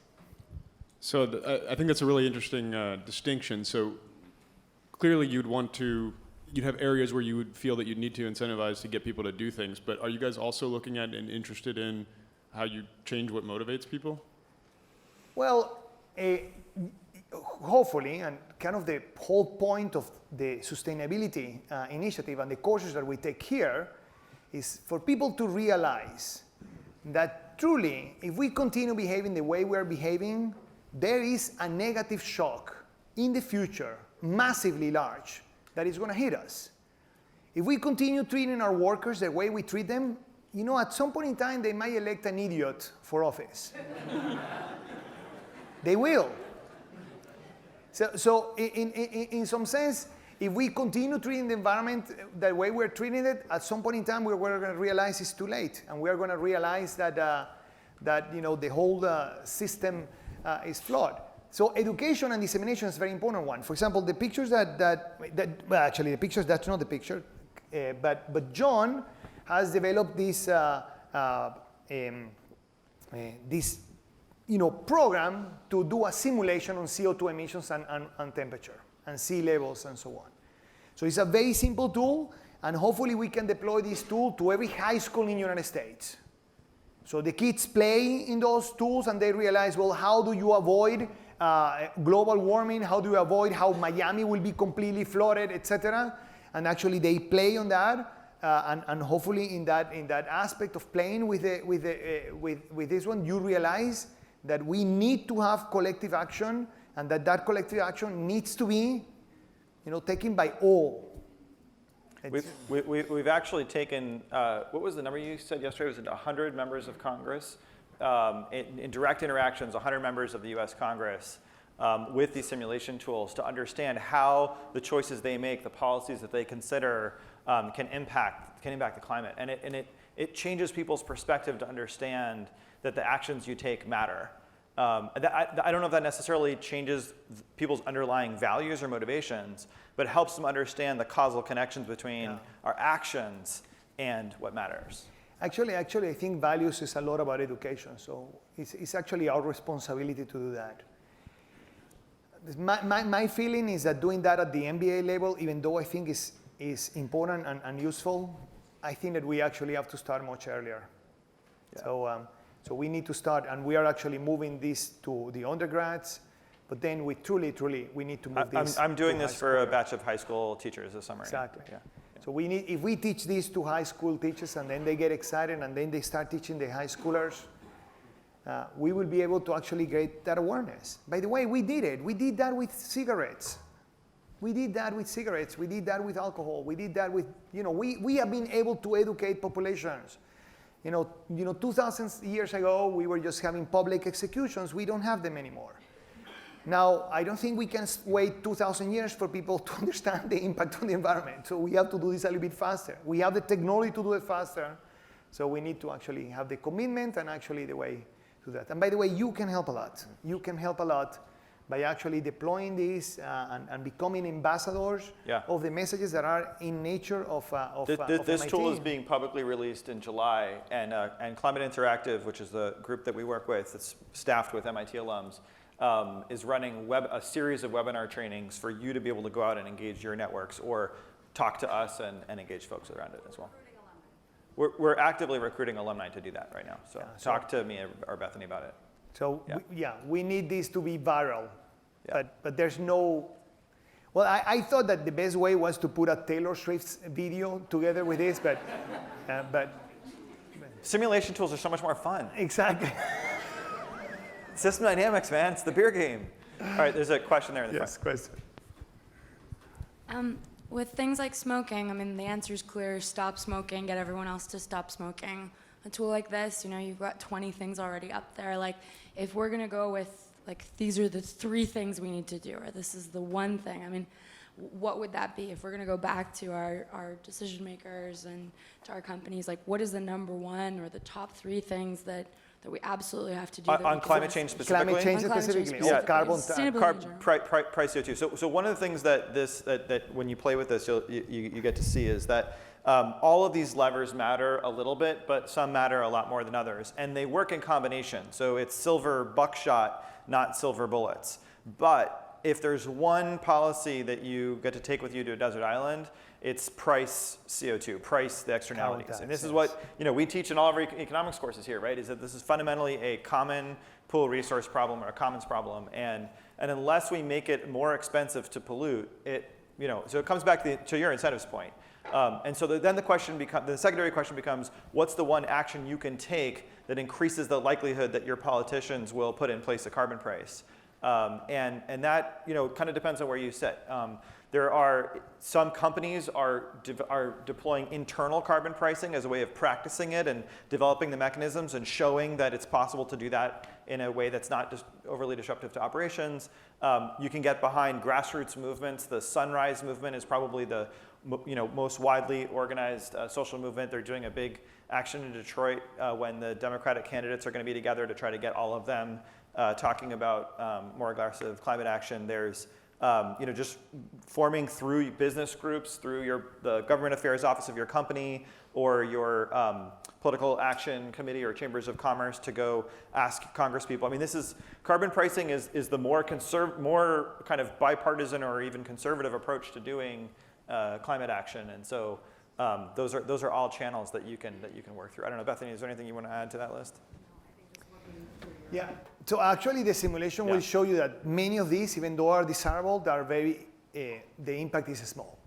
So I think that's a really interesting distinction. So clearly you'd want to, you'd have areas where you would feel that you'd need to incentivize to get people to do things, but are you guys also looking at and interested in how you change what motivates people? Well, hopefully, and kind of the whole point of the sustainability initiative and the courses that we take here is for people to realize that truly, if we continue behaving the way we're behaving, there is a negative shock in the future, massively large, that is going to hit us. If we continue treating our workers the way we treat them, you know, at some point in time, they might elect an idiot for office. They will. So in some sense, if we continue treating the environment the way we're treating it, at some point in time, we're going to realize it's too late. And we're going to realize that, you know, the whole system is flawed. So education and dissemination is a very important one. For example, the pictures well, actually, the pictures, that's not the picture. But John has developed this, this program to do a simulation on CO2 emissions and temperature and sea levels and so on. So it's a very simple tool, and hopefully we can deploy this tool to every high school in the United States. So the kids play in those tools and they realize, well, how do you avoid global warming? How do you avoid how Miami will be completely flooded, etc.? And actually they play on that. And hopefully in that aspect of playing with this one, you realize that we need to have collective action, and that collective action needs to be, taken by all. We've actually taken, what was the number you said yesterday? Was it 100 members of Congress? In direct interactions, 100 members of the US Congress with these simulation tools to understand how the choices they make, the policies that they consider can impact the climate. And it changes people's perspective to understand that the actions you take matter. I don't know if that necessarily changes people's underlying values or motivations, but it helps them understand the causal connections between our actions and what matters. Actually, I think values is a lot about education, so it's actually our responsibility to do that. My feeling is that doing that at the MBA level, even though I think is important and useful, I think that we actually have to start much earlier. Yeah. So we need to start, and we are actually moving this to the undergrads, but then we truly, we need to move this. I'm doing this for a batch of high school teachers this summer. Exactly. Yeah. So we need, if we teach this to high school teachers and then they get excited and then they start teaching the high schoolers, we will be able to actually get that awareness. By the way, we did it. We did that with cigarettes. We did that with cigarettes. We did that with alcohol. We did that with, we have been able to educate populations. 2,000 years ago, we were just having public executions. We don't have them anymore. Now, I don't think we can wait 2,000 years for people to understand the impact on the environment. So we have to do this a little bit faster. We have the technology to do it faster. So we need to actually have the commitment and actually the way to do that. And by the way, you can help a lot. You can help a lot by actually deploying this and becoming ambassadors of the messages that are in nature of this tool MIT. is being publicly released in July, and Climate Interactive, which is the group that we work with, that's staffed with MIT alums, is running a series of webinar trainings for you to be able to go out and engage your networks or talk to us and engage folks around it as well. We're actively recruiting alumni to do that right now. So talk to me or Bethany about it. So we need this to be viral, but there's no. Well, I thought that the best way was to put a Taylor Swift video together with this, but simulation tools are so much more fun. Exactly. System dynamics, man. It's the beer game. All right, there's a question there in the front. Yes, question. With things like smoking, I mean, the answer is clear: stop smoking, get everyone else to stop smoking. A tool like this, you've got 20 things already up there. Like, if we're gonna go with, like, these are the 3 things we need to do, or this is the one thing, I mean, what would that be? If we're gonna go back to our decision makers and to our companies, like, what is the number 1 or the top 3 things that we absolutely have to do? On climate change specifically? Climate change specifically, or carbon price CO2. So one of the things that when you play with this, you get to see is that all of these levers matter a little bit, but some matter a lot more than others. And they work in combination. So it's silver buckshot, not silver bullets. But if there's one policy that you get to take with you to a desert island, it's price CO2, price the externalities. Carbon And this tax, is what we teach in all of our economics courses here, right? Is that this is fundamentally a common pool resource problem or a commons problem, and unless we make it more expensive to pollute, so it comes back to your incentives point. And so then the secondary question becomes, what's the one action you can take that increases the likelihood that your politicians will put in place a carbon price? And that kind of depends on where you sit. There are some companies are deploying internal carbon pricing as a way of practicing it and developing the mechanisms and showing that it's possible to do that in a way that's not just overly disruptive to operations. You can get behind grassroots movements. The Sunrise movement is probably the most widely organized social movement. They're doing a big action in Detroit when the Democratic candidates are going to be together to try to get all of them talking about more aggressive climate action. There's just forming through business groups, through the government affairs office of your company or your political action committee or chambers of commerce to go ask Congress people. I mean, carbon pricing is the more kind of bipartisan or even conservative approach to doing climate action. And so those are all channels that you can work through. I don't know, Bethany, is there anything you want to add to that list? Yeah. So actually, the simulation will show you that many of these, even though are desirable, the impact is small.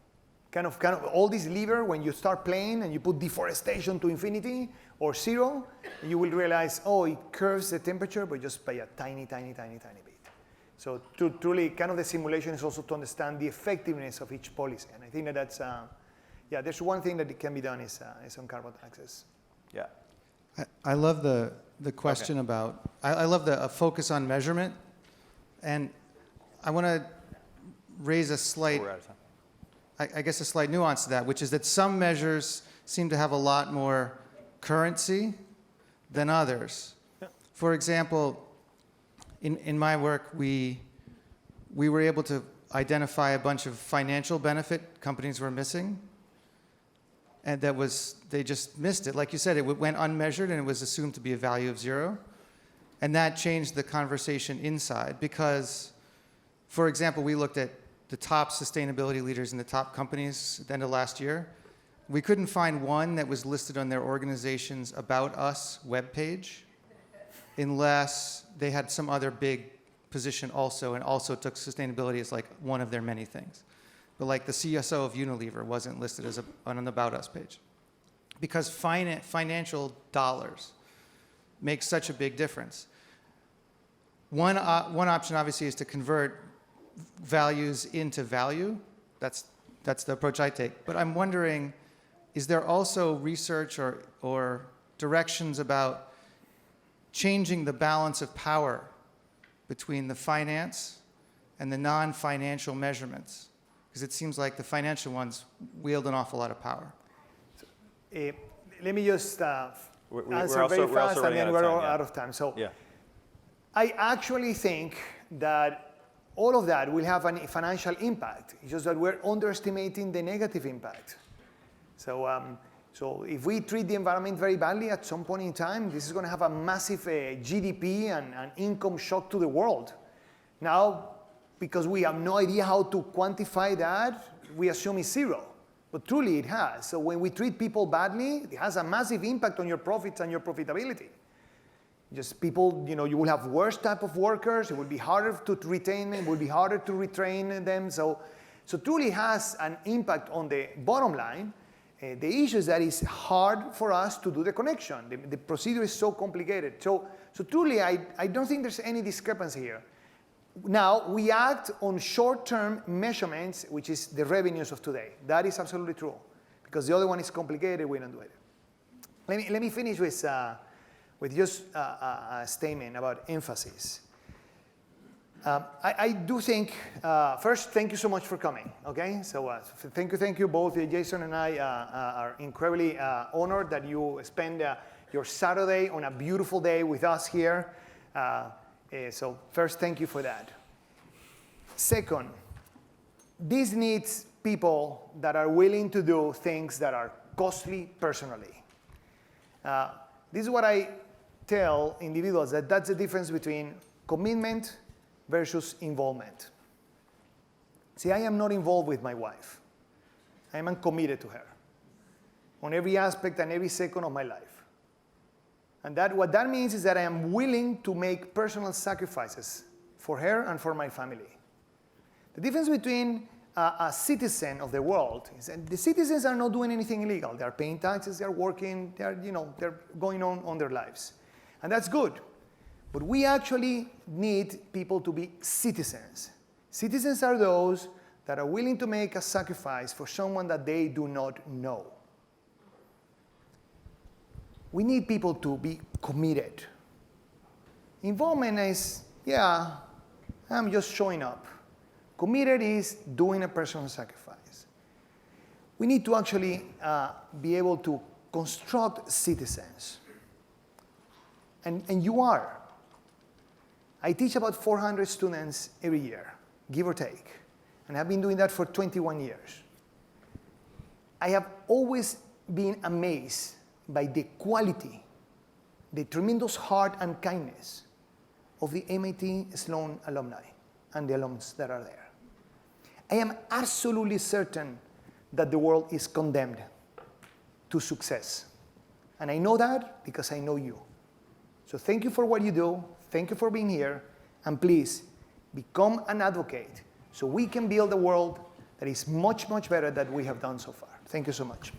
Kind of all these levers, when you start playing and you put deforestation to infinity or zero, you will realize, it curves the temperature, but just by a tiny, tiny, tiny, tiny bit. So truly, kind of the simulation is also to understand the effectiveness of each policy. And I think that's, there's one thing that can be done is on carbon taxes. Yeah. I love the question about, I love the focus on measurement. And I want to raise a slight, We're out of time. I guess a slight nuance to that, which is that some measures seem to have a lot more currency than others. Yeah. For example, in my work, we were able to identify a bunch of financial benefit companies were missing. And they just missed it. Like you said, it went unmeasured and it was assumed to be a value of 0. And that changed the conversation inside because, for example, we looked at the top sustainability leaders in the top companies at the end of last year. We couldn't find one that was listed on their organization's About Us webpage unless they had some other big position also and also took sustainability as like one of their many things. But like the CSO of Unilever wasn't listed as on an About Us page. Because financial dollars make such a big difference. One option obviously is to convert values into value. That's the approach I take. But I'm wondering, is there also research or directions about changing the balance of power between the finance and the non-financial measurements? Because it seems like the financial ones wield an awful lot of power. Let me just answer also very fast, and running then out of we're time, all yeah. out of time. So Yeah. I actually think that all of that will have a financial impact. It's just that we're underestimating the negative impact. So if we treat the environment very badly at some point in time, this is going to have a massive GDP and an income shock to the world. Now, because we have no idea how to quantify that, we assume it's 0. But truly it has. So when we treat people badly, it has a massive impact on your profits and your profitability. Just people, you will have worse type of workers. It will be harder to retain them. It will be harder to retrain them. So truly has an impact on the bottom line. The issue is that it's hard for us to do the connection. The procedure is so complicated. So truly, I don't think there's any discrepancy here. Now, we act on short-term measurements, which is the revenues of today. That is absolutely true. Because the other one is complicated, we don't do it. Let me finish with just a statement about emphasis. I do think, first, thank you so much for coming, okay? So thank you both. Jason and I are incredibly honored that you spend your Saturday on a beautiful day with us here. So first, thank you for that. Second, this needs people that are willing to do things that are costly personally. This is what I tell individuals, that's the difference between commitment versus involvement. See, I am not involved with my wife. I am committed to her on every aspect and every second of my life. And what that means is that I am willing to make personal sacrifices for her and for my family. The difference between a citizen of the world is that the citizens are not doing anything illegal. They are paying taxes, they are working, they're going on their lives. And that's good. But we actually need people to be citizens. Citizens are those that are willing to make a sacrifice for someone that they do not know. We need people to be committed. Involvement is, yeah, I'm just showing up. Committed is doing a personal sacrifice. We need to actually be able to construct citizens. And you are. I teach about 400 students every year, give or take. And I've been doing that for 21 years. I have always been amazed by the quality, the tremendous heart and kindness of the MIT Sloan alumni and the alums that are there. I am absolutely certain that the world is condemned to success. And I know that because I know you. So thank you for what you do. Thank you for being here. And please, become an advocate so we can build a world that is much, much better than we have done so far. Thank you so much.